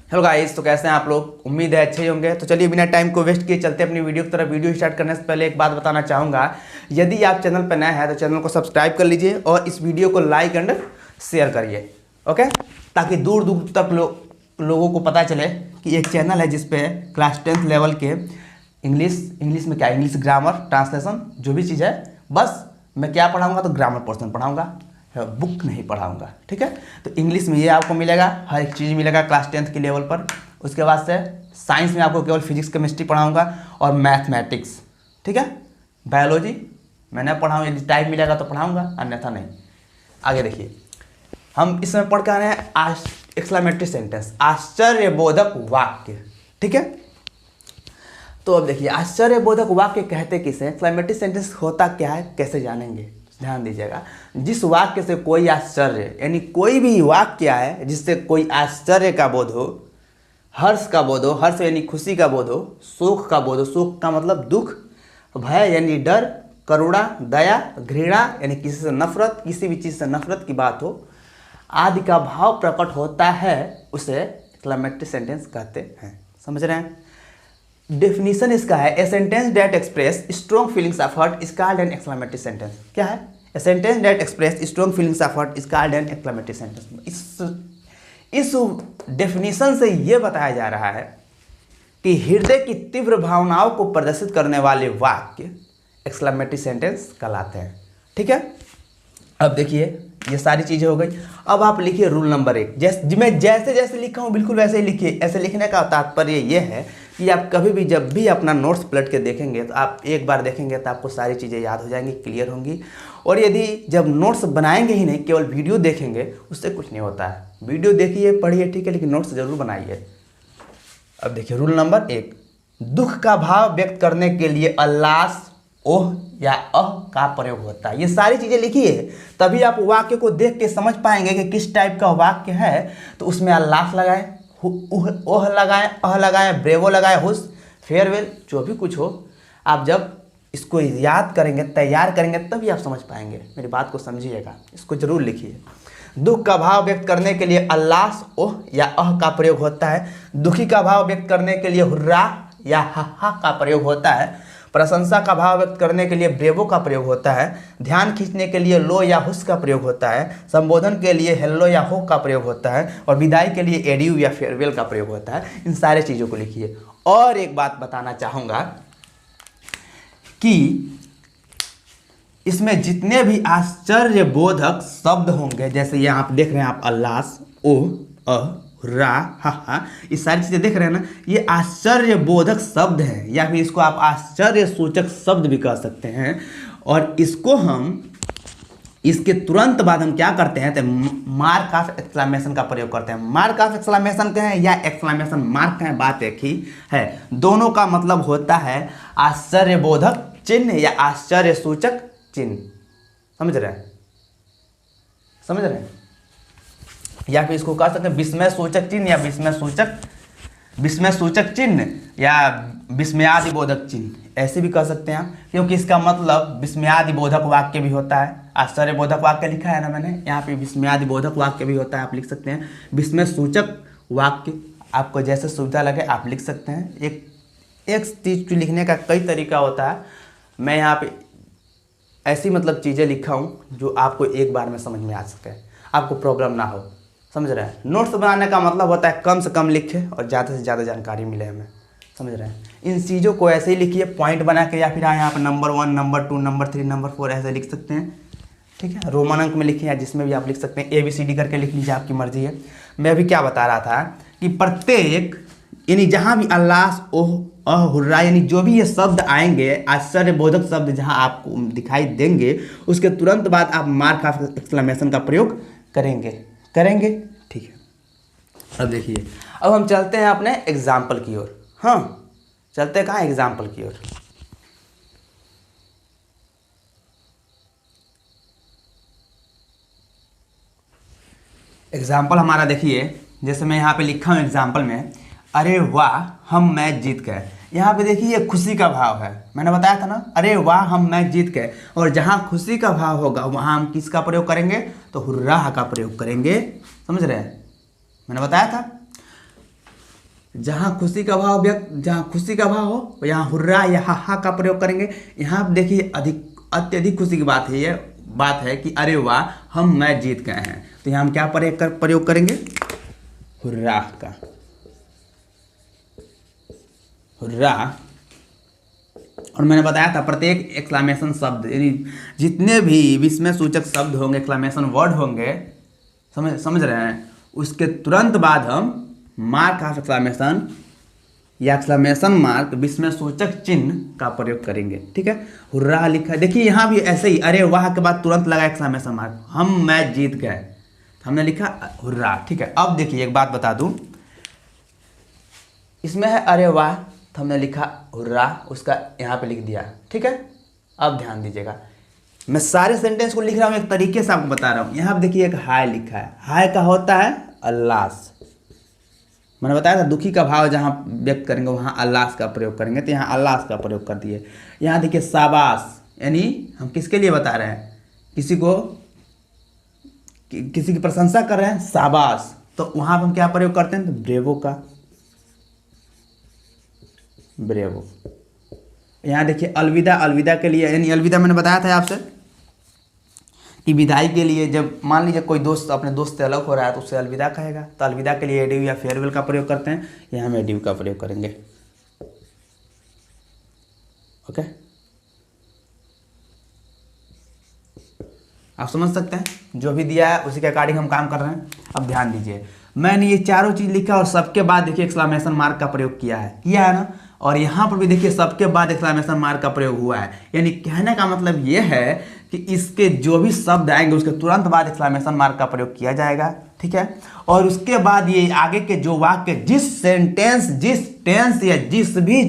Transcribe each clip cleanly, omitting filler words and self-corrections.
Hello guys, तो कैसे हैं आप लोग। उम्मीद है अच्छे ही होंगे। तो चलिए बिना टाइम को वेस्ट किए चलते अपनी वीडियो की तरफ। वीडियो स्टार्ट करने से पहले एक बात बताना चाहूँगा, यदि आप चैनल पर नए हैं तो चैनल को सब्सक्राइब कर लीजिए और इस वीडियो को लाइक एंड शेयर करिए, ओके, ताकि दूर दूर तक लोगों को पता चले कि एक चैनल है जिसपे क्लास 10th लेवल के इंग्लिश में क्या, इंग्लिश ग्रामर, ट्रांसलेशन, जो भी चीज़ है, बस मैं क्या पढ़ाऊँगा तो ग्रामर पोर्शन पढ़ाऊँगा, बुक नहीं पढ़ाऊंगा। ठीक है, तो इंग्लिश में ये आपको मिलेगा, हर एक चीज़ मिलेगा क्लास 10th के लेवल पर। उसके बाद से साइंस में आपको केवल फिजिक्स केमिस्ट्री पढ़ाऊंगा और मैथमेटिक्स। ठीक है, बायोलॉजी मैं नहीं पढ़ाऊँगा, यदि टाइम मिलेगा तो पढ़ाऊंगा, अन्यथा नहीं। आगे देखिए, हम इसमें पढ़ के आ रहे हैं एक्सक्लेमेटरी सेंटेंस, आश्चर्यबोधक वाक्य। ठीक है, तो अब देखिए, आश्चर्यबोधक वाक्य कहते किसे, एक्सक्लेमेटरी सेंटेंस होता क्या है, कैसे जानेंगे, ध्यान दीजिएगा। जिस वाक्य से कोई आश्चर्य, यानी कोई भी वाक्य है जिससे कोई आश्चर्य का बोध हो, हर्ष का बोध हो, हर्ष यानी खुशी का बोध हो, शोक का बोध हो, शोक का मतलब दुख, भय यानी डर, करुणा, दया, घृणा यानी किसी से नफरत, किसी भी चीज़ से नफरत की बात हो, आदि का भाव प्रकट होता है, उसे एक्सक्लेमेटरी सेंटेंस कहते हैं। समझ रहे हैं। डेफिनेशन इसका है, a sentence that express strong feelings of hurt is called an exclamatory sentence. क्या है? A sentence that express strong feelings of hurt is called an exclamatory sentence. इस डेफिनेशन से यह बताया जा रहा है कि हृदय की तीव्र भावनाओं को प्रदर्शित करने वाले वाक्य एक्सक्लेमेटरी सेंटेंस कहलाते हैं। ठीक है, अब देखिए ये सारी चीज़ें हो गई। अब आप लिखिए रूल नंबर 1। मैं जैसे जैसे लिखा हूँ बिल्कुल वैसे ही लिखिए। ऐसे लिखने का तात्पर्य ये है कि आप कभी भी जब भी अपना नोट्स पलट के देखेंगे तो आप एक बार देखेंगे तो आपको सारी चीज़ें याद हो जाएंगी, क्लियर होंगी। और यदि जब नोट्स बनाएंगे ही नहीं, केवल वीडियो देखेंगे, उससे कुछ नहीं होता है। वीडियो देखिए, पढ़िए, ठीक है, लेकिन नोट्स जरूर बनाइए। अब देखिए रूल नंबर 1, दुख का भाव व्यक्त करने के लिए अल्लास, ओह या अह का प्रयोग होता है। ये सारी चीज़ें लिखिए, तभी आप वाक्य को देख के समझ पाएंगे कि किस टाइप का वाक्य है। तो उसमें अल्लास लगाएं, ओह लगाएं, अह लगाएं, ब्रेवो लगाएं, हुस, फेयरवेल, जो भी कुछ हो, आप जब इसको याद करेंगे, तैयार करेंगे, तभी आप समझ पाएंगे। मेरी बात को समझिएगा, इसको जरूर लिखिए। दुख का भाव व्यक्त करने के लिए अल्लास, ओह या अह का प्रयोग होता है। दुखी का भाव व्यक्त करने के लिए हुर्रा या हा का प्रयोग होता है। प्रशंसा का भाव व्यक्त करने के लिए ब्रेवो का प्रयोग होता है। ध्यान खींचने के लिए लो या हुस का प्रयोग होता है। संबोधन के लिए हेलो या हो का प्रयोग होता है। और विदाई के लिए एड्यू या फेयरवेल का प्रयोग होता है। इन सारे चीज़ों को लिखिए। और एक बात बताना चाहूँगा कि इसमें जितने भी आश्चर्यबोधक शब्द होंगे, जैसे यहाँ आप देख रहे हैं, आप अल्लास, ओह, अह, रा, हा, ये सारी चीज़ें देख रहे हैं ना, ये आश्चर्यबोधक शब्द हैं, या फिर इसको आप आश्चर्य सूचक शब्द भी कह सकते हैं। और इसको हम, इसके तुरंत बाद हम क्या करते हैं, तो मार्क ऑफ एक्सक्लेमेशन का प्रयोग करते हैं। मार्क ऑफ एक्सक्लेमेशन कहें या एक्सक्लेमेशन मार्क कहें, बात एक ही है। दोनों का मतलब होता है आश्चर्यबोधक चिन्ह या आश्चर्य सूचक चिन्ह। समझ रहे हैं, समझ रहे हैं। या फिर इसको कह सकते हैं विस्मय सूचक चिन्ह या विस्मय सूचक चिन्ह या विस्मयादिबोधक चिन्ह, ऐसे भी कह सकते हैं, क्योंकि इसका मतलब विस्मयादिबोधक वाक्य भी होता है। आश्चर्यबोधक वाक्य लिखा है ना मैंने, यहाँ पे विस्मयादिबोधक वाक्य भी होता है, आप लिख सकते हैं। विस्मय सूचक वाक्य आपको जैसे सुविधा लगे आप लिख सकते हैं। एक चीज़ लिखने का कई तरीका होता है। मैं यहाँ पे ऐसी मतलब चीज़ें लिखा हूँ जो आपको एक बार में समझ में आ सके, आपको प्रॉब्लम ना हो। समझ रहे हैं। नोट्स बनाने का मतलब होता है कम से कम लिखे और ज़्यादा से ज़्यादा जानकारी मिले हमें। समझ रहे हैं। इन चीज़ों को ऐसे ही लिखिए, पॉइंट बना के, या फिर यहाँ पर नंबर 1, नंबर 2, नंबर 3, नंबर 4 ऐसे लिख सकते हैं। ठीक है, रोमन अंक में लिखिए या जिसमें भी आप लिख सकते हैं। ABCD करके लिख लीजिए, आपकी मर्जी है। मैं अभी क्या बता रहा था कि प्रत्येक, यानी जहाँ भी अल्लास, ओह, अह, हुर्रा, यानी जो भी ये शब्द आएंगे, आश्चर्यबोधक शब्द जहाँ आपको दिखाई देंगे, उसके तुरंत बाद आप मार्क ऑफ एक्सक्लेमेशन का प्रयोग करेंगे। ठीक है, अब देखिए, अब हम चलते हैं अपने एग्जाम्पल की ओर। हाँ, चलते हैं कहाँ, एग्जाम्पल की ओर। एग्जाम्पल हमारा देखिए, जैसे मैं यहाँ पे लिखा हूँ एग्जाम्पल में, अरे वाह हम मैच जीत गए। यहाँ पे देखिए ये खुशी का भाव है, मैंने बताया था ना, अरे वाह हम मैच जीत गए। और जहाँ खुशी का भाव होगा वहाँ हम किसका प्रयोग करेंगे, तो हुर्राह का प्रयोग करेंगे। समझ रहे हैं, मैंने बताया था। जहाँ खुशी का भाव व्यक्त, जहाँ खुशी का भाव हो यहाँ हुर्रा या हा हा का प्रयोग करेंगे। यहाँ आप देखिए अत्यधिक खुशी की बात है, ये बात है कि अरे वाह हम मैच जीत गए हैं, तो यहाँ हम क्या प्रयोग करेंगे, हुर्रा का, हुर्रा। और मैंने बताया था प्रत्येक एक्सक्लेमेशन शब्द यानी जितने भी विस्मय सूचक शब्द होंगे, एक्सक्लेमेशन वर्ड होंगे, समझ रहे हैं, उसके तुरंत बाद हम मार्क ऑफ एक्सक्लेमेशन या एक्सक्लेमेशन मार्क विस्मय सूचक चिन्ह का प्रयोग करेंगे। ठीक है, हुर्रा लिखा है, देखिए यहाँ भी ऐसे ही अरे वाह के बाद तुरंत लगा एक्सक्लेमेशन मार्क, हम मैच जीत गए, तो हमने लिखा हुर्रा। ठीक है, अब देखिए एक बात बता दूं, इसमें है अरे वाह, तो हमने लिखा हुर्रा, उसका यहाँ पे लिख दिया। ठीक है, अब ध्यान दीजिएगा, मैं सारे सेंटेंस को लिख रहा हूँ एक तरीके से आपको बता रहा हूँ। यहाँ पे देखिए एक हाय लिखा है, हाय का होता है अल्लास, मैंने बताया था दुखी का भाव जहाँ व्यक्त करेंगे वहाँ अल्लास का प्रयोग करेंगे, तो यहाँ अल्लास का प्रयोग कर दिए। यहाँ देखिए शाबाश, यानी हम किसके लिए बता रहे हैं, किसी की प्रशंसा कर रहे हैं, शाबाश, तो वहाँ पर हम क्या प्रयोग करते हैं, तो ब्रेवो का, ब्रेवो। यहाँ देखिए अलविदा, अलविदा के लिए यानी अलविदा मैंने बताया था आपसे कि विदाई के लिए जब मान लीजिए कोई दोस्त अपने दोस्त से अलग हो रहा है तो उससे अलविदा कहेगा, तो अलविदा के लिए एडिव या फेयरवेल का प्रयोग करते हैं, यहाँ हम एडिव का प्रयोग करेंगे। ओके, आप समझ सकते हैं, जो भी दिया है उसी के अकॉर्डिंग हम काम कर रहे हैं। अब ध्यान दीजिए, मैंने ये चारों चीज़ लिखा और सबके बाद देखिए एक्सक्लेमेशन मार्क का प्रयोग किया है ना, और यहाँ पर भी देखिए सबके बाद एक्सक्लेमेशन मार्क का प्रयोग हुआ है, यानी कहने का मतलब ये है कि इसके जो भी शब्द आएंगे उसके तुरंत बाद एक्सक्लेमेशन मार्क का प्रयोग किया जाएगा। ठीक है, और उसके बाद ये आगे के जो वाक्य जिस सेंटेंस, जिस टेंस या जिस भी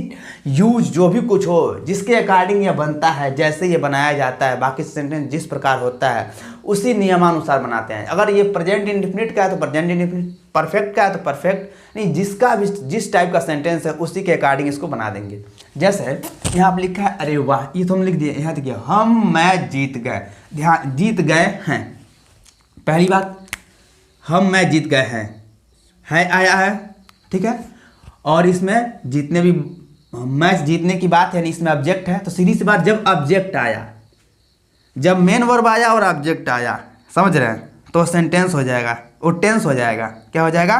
यूज जो भी कुछ हो जिसके अकॉर्डिंग ये बनता है, जैसे ये बनाया जाता है, बाकी सेंटेंस जिस प्रकार होता है उसी नियमानुसार बनाते हैं। अगर ये प्रेजेंट इंडेफिनिट का है तो प्रेजेंट इंडेफिनिट, परफेक्ट का है तो परफेक्ट, नहीं जिसका भी जिस टाइप का सेंटेंस है उसी के अकॉर्डिंग इसको बना देंगे। जैसे यहाँ पर लिखा है अरे वाह, ये तो हम लिख दिए, यहाँ देखिए हम मैच जीत गए, ध्यान जीत गए हैं, पहली बात हम मैच जीत गए हैं, है आया है। ठीक है, और इसमें जितने भी मैच जीतने की बात है यानी इसमें ऑब्जेक्ट है, तो सीधी सी बात जब ऑब्जेक्ट आया, जब मेन वर्ब आया और ऑब्जेक्ट आया, समझ रहे हैं, तो सेंटेंस हो जाएगा, वो टेंस हो जाएगा। क्या हो जाएगा,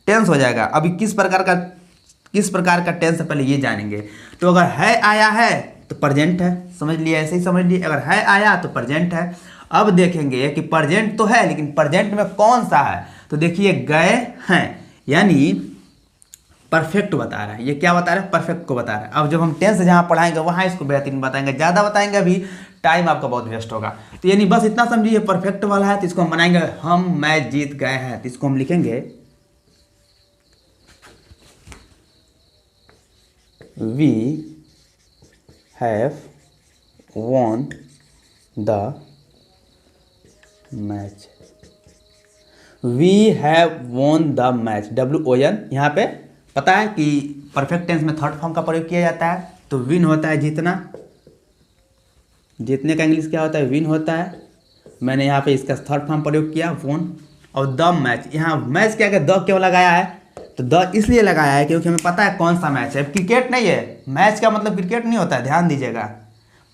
टेंस हो जाएगा। अभी किस प्रकार का टेंस है पहले ये जानेंगे। तो अगर है आया है तो प्रेजेंट है, समझ लिए, ऐसे ही समझ लिए, अगर है आया तो प्रेजेंट है। अब देखेंगे कि प्रेजेंट तो है लेकिन प्रेजेंट में कौन सा है, तो देखिए गए हैं यानी परफेक्ट बता रहा है, ये क्या बता रहा है, परफेक्ट को बता रहा है। अब जब हम टेंस जहाँ पढ़ाएंगे वहाँ इसको बेहतरीन बताएंगे, ज़्यादा बताएंगे अभी टाइम आपका बहुत वेस्ट होगा। तो यानी बस इतना समझिए परफेक्ट वाला है, तो इसको हम बनाएंगे हम मैच जीत गए हैं, तो इसको हम लिखेंगे we have won the match, we have won the match, WON। यहाँ पे पता है कि परफेक्ट टेंस में थर्ड फॉर्म का प्रयोग किया जाता है, तो विन होता है जीतना, जीतने का इंग्लिश क्या होता है, विन होता है। मैंने यहाँ पे इसका थर्ड फॉर्म प्रयोग किया वॉन, और द मैच, यहाँ मैच क्या द क्यों लगाया है, तो द इसलिए लगाया है क्योंकि हमें पता है कौन सा मैच है, क्रिकेट नहीं है, मैच का मतलब क्रिकेट नहीं होता है, ध्यान दीजिएगा,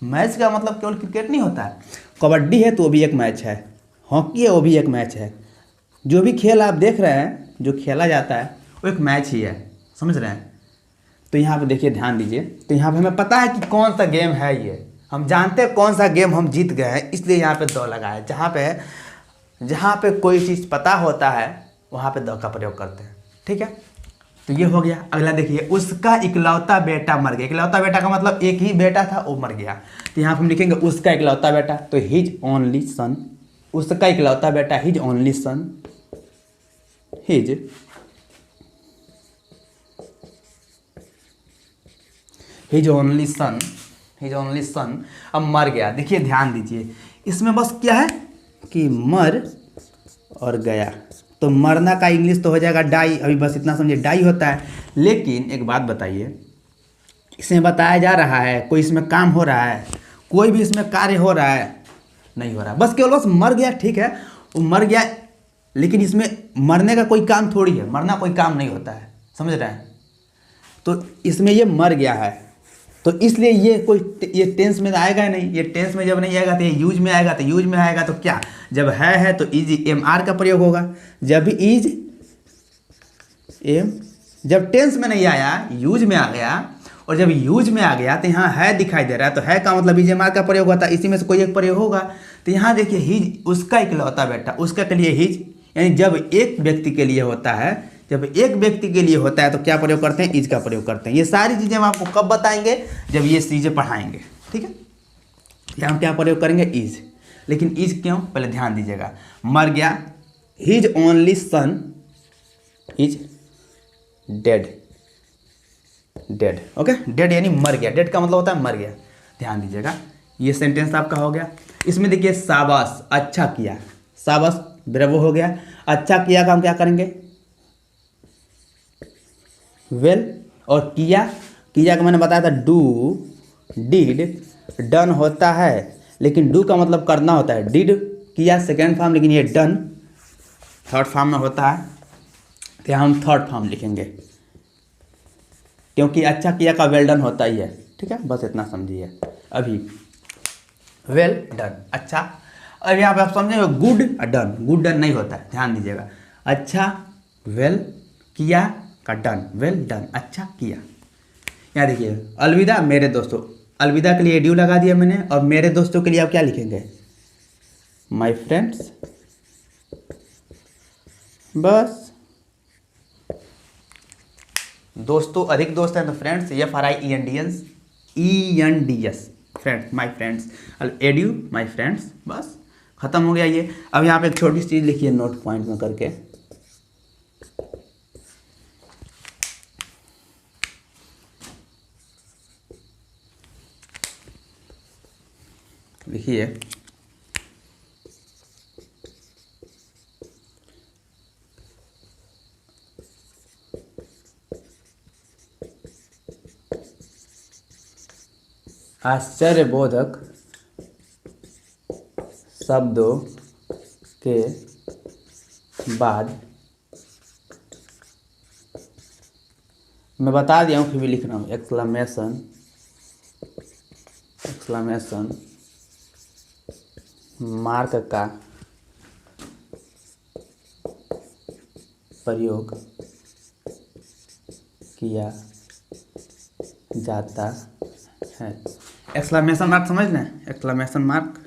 मैच का मतलब केवल क्रिकेट नहीं होता है, कबड्डी है तो वो भी एक मैच है, हॉकी है वो भी एक मैच है, जो भी खेल आप देख रहे हैं जो खेला जाता है वो एक मैच ही है, समझ रहे हैं। तो यहाँ पे देखिए ध्यान दीजिए, तो यहाँ पे हमें पता है कि कौन सा गेम है, ये हम जानते हैं कौन सा गेम हम जीत गए हैं, इसलिए यहाँ पे द लगा है। जहाँ पे कोई चीज़ पता होता है वहाँ पे द का प्रयोग करते हैं। ठीक है, तो ये हो गया। अगला देखिए, उसका इकलौता बेटा मर गया, इकलौता बेटा का मतलब एक ही बेटा था वो मर गया, तो यहाँ पे हम लिखेंगे उसका इकलौता बेटा, तो हिज ओनली सन, उसका इकलौता बेटा his only son, his only son, अब मर गया। देखिए ध्यान दीजिए, इसमें बस क्या है कि मर और गया, तो मरना का इंग्लिश तो हो जाएगा डाई, अभी बस इतना समझिए डाई होता है। लेकिन एक बात बताइए, इसमें बताया जा रहा है कोई इसमें काम हो रहा है, कोई भी इसमें कार्य हो रहा है, नहीं हो रहा, बस केवल बस मर गया। ठीक है, वो मर गया, लेकिन इसमें मरने का कोई काम थोड़ी है, मरना कोई काम नहीं होता है, समझ रहे हैं, तो इसमें ये मर गया है, तो इसलिए ये टेंस में आएगा नहीं। ये टेंस में जब नहीं आएगा तो ये यूज में आएगा। तो यूज में आएगा तो क्या, जब है तो इज एम आर का प्रयोग होगा। जब भी इज एम, जब टेंस में नहीं आया यूज में आ गया, और जब यूज में आ गया तो यहाँ है दिखाई दे रहा है, तो है का मतलब इज एम आर का प्रयोग होता है। इसी में से कोई एक प्रयोग होगा। तो यहाँ देखिए हिज उसका इकलौता बेटा, उसका के लिए हिज, यानी जब एक व्यक्ति के लिए होता है, जब एक व्यक्ति के लिए होता है तो क्या प्रयोग करते हैं, इज का प्रयोग करते हैं। ये सारी चीज़ें हम आपको कब बताएंगे, जब ये चीज़ें पढ़ाएंगे, ठीक है। यहाँ हम क्या प्रयोग करेंगे, इज। लेकिन इज क्यों, पहले ध्यान दीजिएगा। मर गया, his only son is dead, dead, okay. Dead यानी मर गया, डेड का मतलब होता है मर गया, ध्यान दीजिएगा। ये सेंटेंस आपका हो गया। इसमें देखिए शाबाश, अच्छा किया, शाबाश ब्रेवो हो गया। अच्छा किया का हम क्या करेंगे, वेल। और किया, किया का मैंने बताया था डू, डिड, डन होता है, लेकिन डू का मतलब करना होता है। डिड किया सेकेंड फॉर्म, लेकिन ये डन थर्ड फॉर्म में होता है। तो यहाँ हम थर्ड फॉर्म लिखेंगे, क्योंकि अच्छा किया का वेल डन होता ही है, ठीक है। बस इतना समझिए अभी, वेल डन, अच्छा। अब यहाँ पे आप समझेंगे गुड डन, गुड डन नहीं होता है, ध्यान दीजिएगा। अच्छा वेल किया का डन, वेल डन, अच्छा किया। यहाँ देखिए अलविदा मेरे दोस्तों, अलविदा के लिए ड्यू लगा दिया मैंने, और मेरे दोस्तों के लिए आप क्या लिखेंगे, माय फ्रेंड्स, बस। दोस्तों अधिक दोस्त हैं तो friends, FRIENDS, ENDS, friends, my friends. Edu my friends, बस खत्म हो गया ये। अब यहाँ पे एक छोटी सी चीज़ लिखिए नोट पॉइंट में करके, लिखिए आश्चर्यबोधक शब्दों के बाद, मैं बता दिया हूँ फिर भी लिख रहा हूँ, एक्सक्लेमेशन, एक्सक्लेमेशन मार्क का प्रयोग किया जाता है। एक्सक्लेमेशन मार्क समझ लें, एक्सक्लेमेशन मार्क।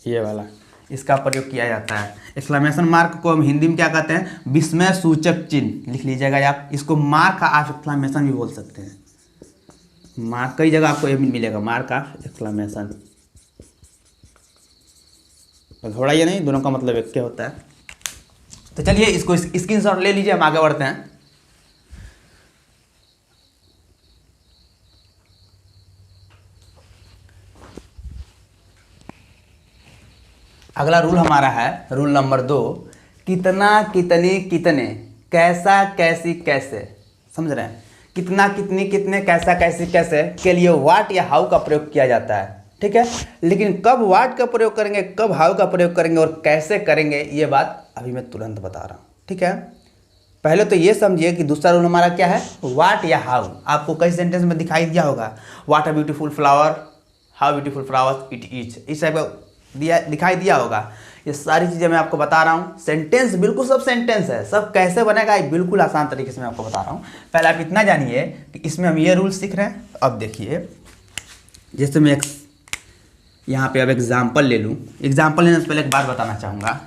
ये वाला, इसका प्रयोग किया जाता है। एक्सक्लेमेशन मार्क को हम हिंदी में क्या कहते हैं, विस्मय सूचक चिन्ह, लिख लीजिएगा आप। इसको मार्क ऑफ एक्सक्लेमेशन भी बोल सकते हैं। मार्क कई जगह आपको ये भी मिलेगा, मार्क ऑफ एक्सक्लेमेशन। थोड़ा ये नहीं, दोनों का मतलब एक क्या होता है। तो चलिए इसको स्क्रीनशॉट ले लीजिए, हम आगे बढ़ते हैं। अगला रूल हमारा है रूल नंबर 2, कितना, कितनी, कितने, कैसा, कैसी, कैसे। समझ रहे हैं, कितना, कितनी, कितने, कैसा, कैसी, कैसे के लिए व्हाट या हाउ का प्रयोग किया जाता है, ठीक है। लेकिन कब व्हाट का प्रयोग करेंगे, कब हाउ का प्रयोग करेंगे और कैसे करेंगे, ये बात अभी मैं तुरंत बता रहा हूँ, ठीक है। पहले तो ये समझिए कि दूसरा रूल हमारा क्या है, व्हाट या हाउ। आपको कई सेंटेंस में दिखाई दिया होगा, what a beautiful flower, how beautiful flowers it is, इस टाइप का दिखाई दिया होगा। ये सारी चीज़ें मैं आपको बता रहा हूँ। सेंटेंस बिल्कुल सब सेंटेंस है, सब कैसे बनेगा ये बिल्कुल आसान तरीके से मैं आपको बता रहा हूँ। पहले आप इतना जानिए कि इसमें हम ये रूल सीख रहे हैं। अब देखिए, जैसे मैं यहाँ पे अब एग्जाम्पल ले लूँ। एग्जाम्पल लेने से पहले एक बात बताना चाहूँगा।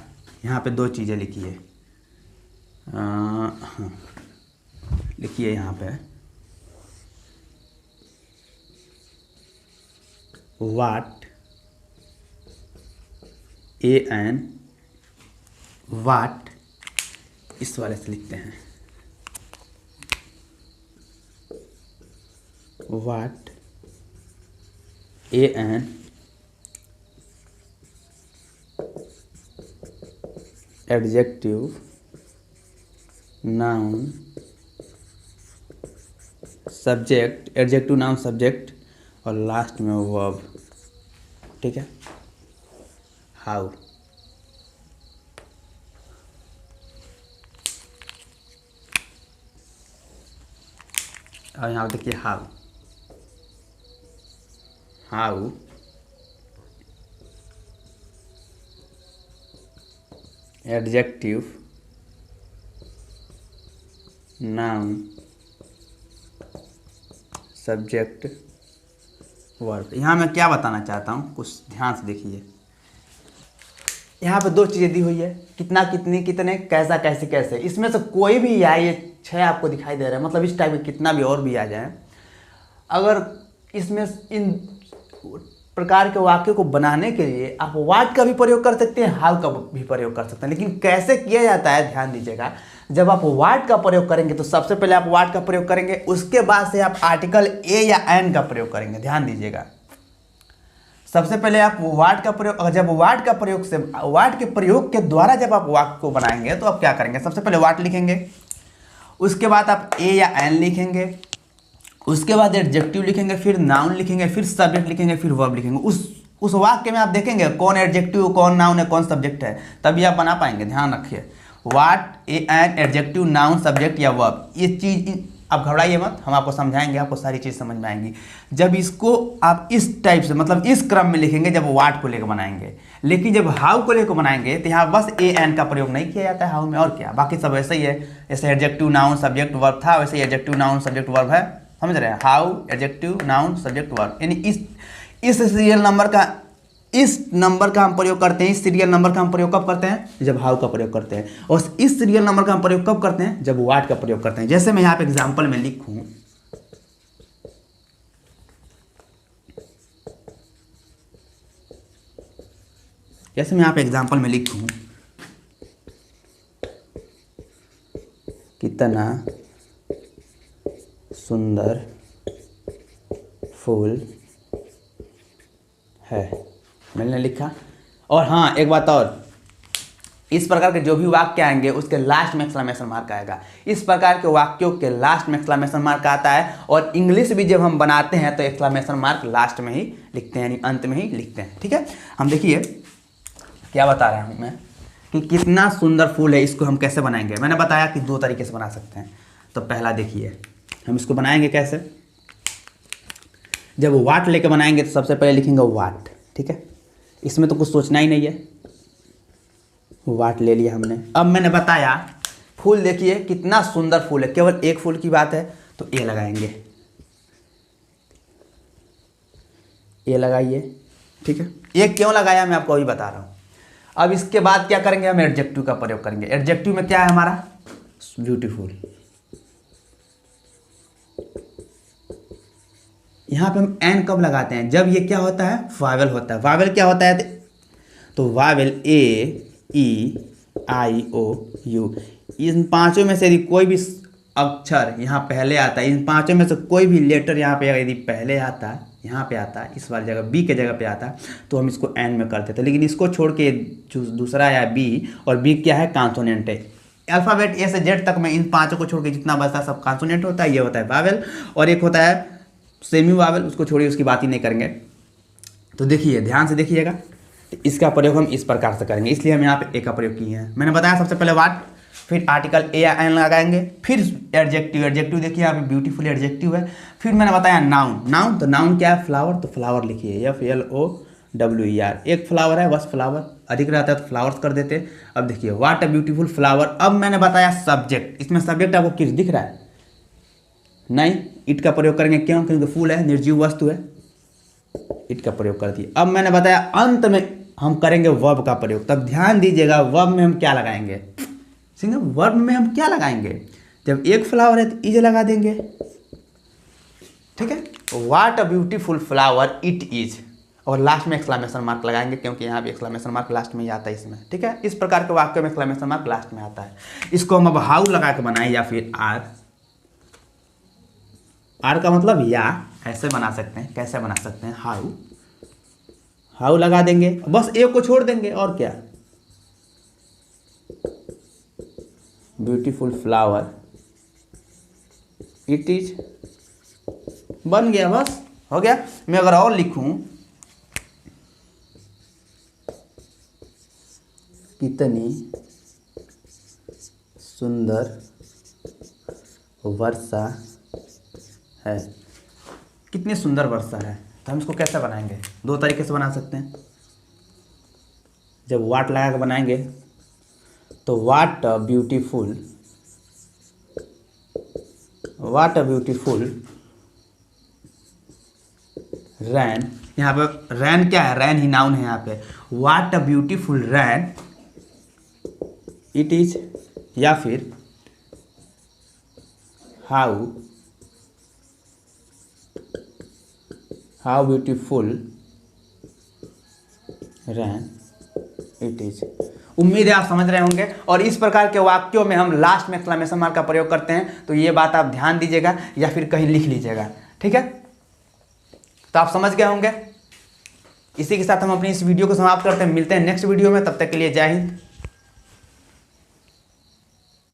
यहाँ पे 2 चीज़ें लिखिए, लिखिए यहाँ पे वाट, AN, वाट, इस वाले से लिखते हैं, वाट, AN, adjective, noun, subject, adjective noun subject, और लास्ट में वर्ब, ठीक है। हाउ। और यहाँ देखिए how, how adjective, noun, subject, verb. यहाँ मैं क्या बताना चाहता हूँ, कुछ ध्यान से देखिए। यहाँ पे दो चीज़ें दी हुई है, कितना, कितनी, कितने, कैसा, कैसे, कैसे। इसमें से कोई भी या ये 6 आपको दिखाई दे रहा है, मतलब इस टाइप के कितना भी और भी आ जाए, अगर इसमें इन प्रकार के वाक्य को बनाने के लिए आप व्हाट का भी प्रयोग कर सकते हैं, हाउ का भी प्रयोग कर सकते हैं। लेकिन कैसे किया जाता है ध्यान दीजिएगा। जब आप व्हाट का प्रयोग करेंगे तो सबसे पहले आप व्हाट का प्रयोग करेंगे, उसके बाद से आप आर्टिकल ए या एन का प्रयोग करेंगे। ध्यान दीजिएगा, सबसे पहले आप व्हाट का प्रयोग, जब व्हाट का प्रयोग से, व्हाट के प्रयोग के द्वारा जब आप वाक्य को बनाएंगे तो आप क्या करेंगे, सबसे पहले व्हाट लिखेंगे, उसके बाद आप ए या एन लिखेंगे, उसके बाद एडजेक्टिव लिखेंगे, फिर नाउन लिखेंगे, फिर सब्जेक्ट लिखेंगे, फिर वर्ब लिखेंगे। उस वाक्य में आप देखेंगे कौन एडजेक्टिव, कौन नाउन है, कौन सब्जेक्ट है, तभी आप बना पाएंगे। ध्यान रखिए, what, an, adjective, noun, subject या वर्ब, ये चीज़ आप घबराइए मत, हम आपको समझाएंगे, आपको सारी चीज़ समझ में आएंगी। जब इसको आप इस टाइप से, मतलब इस क्रम में लिखेंगे जब व्हाट को लेकर बनाएंगे। लेकिन जब हाउ को लेकर बनाएंगे तो यहाँ बस ए एन का प्रयोग नहीं किया जाता है हाउ में, और क्या, बाकी सब वैसे ही है। जैसे एडजेक्टिव, नाउन, सब्जेक्ट, वर्ब था, वैसे ही एडजेक्टिव, नाउन, सब्जेक्ट, वर्ब है। समझ रहे हैं, how, adjective, noun, subject, verb. यानी इस सीरियल नंबर का, इस नंबर का हम प्रयोग करते हैं, इस सीरियल नंबर का हम प्रयोग कब करते हैं, जब हाउ का प्रयोग करते हैं। और इस सीरियल नंबर का हम प्रयोग कब करते हैं, जब व्हाट का प्रयोग करते हैं। जैसे मैं यहाँ पे एग्जांपल में लिखूं, जैसे मैं यहाँ पे एग्जांपल में लिखूं, कितना सुंदर फूल है, मैंने लिखा। और हाँ, एक बात और, इस प्रकार के जो भी वाक्य आएंगे उसके लास्ट में एक्सक्लेमेशन मार्क आएगा। इस प्रकार के वाक्यों के लास्ट में एक्सक्लेमेशन मार्क आता है। और इंग्लिश भी जब हम बनाते हैं तो एक्सक्लेमेशन मार्क लास्ट में ही लिखते हैं, यानी अंत में ही लिखते हैं। ठीक है, हम देखिए क्या बता रहा हूँ मैं, कि कितना सुंदर फूल है, इसको हम कैसे बनाएंगे। मैंने बताया कि 2 तरीके से बना सकते हैं। तो पहला देखिए, हम इसको बनाएंगे कैसे। जब व्हाट लेके बनाएंगे तो सबसे पहले लिखेंगे व्हाट। ठीक है, इसमें तो कुछ सोचना ही नहीं है, व्हाट ले लिया हमने। अब मैंने बताया फूल, देखिए कितना सुंदर फूल है, केवल एक फूल की बात है तो ए लगाएंगे, ए लगाइए। ठीक है, ए क्यों लगाया मैं आपको अभी बता रहा हूँ। अब इसके बाद क्या करेंगे, हम एडजेक्टिव का प्रयोग करेंगे। एडजेक्टिव में क्या है हमारा, ब्यूटीफुल। यहाँ पे हम एन कब लगाते हैं, जब ये क्या होता है, वावेल होता है। वावेल क्या होता है, तो Wavell A, E, I, O, you, इन पांचों में से यदि कोई भी अक्षर यहाँ पहले आता है, इन पांचों में से कोई भी लेटर यहाँ पे यदि पहले आता है, यहाँ पे आता है, इस वाली जगह बी के जगह पे आता है, तो हम इसको एन में करते थे। लेकिन इसको छोड़ के दूसरा या बी, और बी क्या है, कॉन्सोनेंट है। अल्फ़ाबेट ए से जेड तक में इन पांचों को छोड़ के जितना बचता है सब कॉन्सोनेंट होता है। ये होता है वावेल, और एक होता है सेमी वावेल, उसको छोड़िए, उसकी बात ही नहीं करेंगे। तो देखिए, ध्यान से देखिएगा, इसका प्रयोग हम इस प्रकार से करेंगे, इसलिए हम यहाँ पे ए का प्रयोग किए हैं। मैंने बताया सबसे पहले व्हाट, फिर आर्टिकल ए या एन लगाएंगे, फिर एडजेक्टिव। एडजेक्टिव देखिए यहाँ पे ब्यूटीफुल एडजेक्टिव है। फिर मैंने बताया नाउन। नाउन, तो नाउन क्या है, फ्लावर, तो फ्लावर लिखिए, FLOWER। एक फ्लावर है बस, फ्लावर अधिक रहता है तो फ्लावर्स कर देते। अब देखिए व्हाट अ ब्यूटीफुल फ्लावर। अब मैंने बताया सब्जेक्ट, इसमें सब्जेक्ट आपको किस दिख रहा है, नहीं, इट का प्रयोग करेंगे। क्यों, क्योंकि फूल है, निर्जीव वस्तु है, इट का प्रयोग कर दिए। अब मैंने बताया अंत में हम करेंगे वर्ब का प्रयोग। तब ध्यान दीजिएगा, वर्ब में हम क्या लगाएंगे, सिंगल वर्ब में हम क्या लगाएंगे, जब एक फ्लावर है तो इज लगा देंगे। ठीक है, what a beautiful flower it is, और लास्ट में एक्सक्लेमेशन मार्क लगाएंगे, क्योंकि यहाँ भी एक्सक्लेमेशन मार्क लास्ट में ही आता है इसमें। ठीक है, इस प्रकार के वाक्य में एक्सक्लेमेशन मार्क लास्ट में आता है। इसको हम अब हाउ लगा के बनाएं, या फिर आर। आर का मतलब या, ऐसे बना सकते हैं। कैसे बना सकते हैं, हाउ, हाउ लगा देंगे, बस ए को छोड़ देंगे, और क्या, ब्यूटीफुल फ्लावर इट इज, बन गया, बस हो गया। मैं अगर और लिखूं, कितनी सुंदर वर्षा है। कितनी सुंदर वर्षा है, तो हम इसको कैसे बनाएंगे? दो तरीके से बना सकते हैं। जब वाट लगा के बनाएंगे तो वाट अ ब्यूटीफुल रैन। यहाँ पे रैन क्या है? रैन ही नाउन है यहाँ पे। What a beautiful rain it is, या फिर how beautiful rain it is. उम्मीद है आप समझ रहे होंगे। और इस प्रकार के वाक्यों में हम लास्ट में एक्सक्लेमेशन मार्क का प्रयोग करते हैं, तो ये बात आप ध्यान दीजिएगा या फिर कहीं लिख लीजिएगा, ठीक है? तो आप समझ गए होंगे। इसी के साथ हम अपनी इस वीडियो को समाप्त करते हैं। मिलते हैं नेक्स्ट वीडियो में, तब तक के लिए जय हिंद।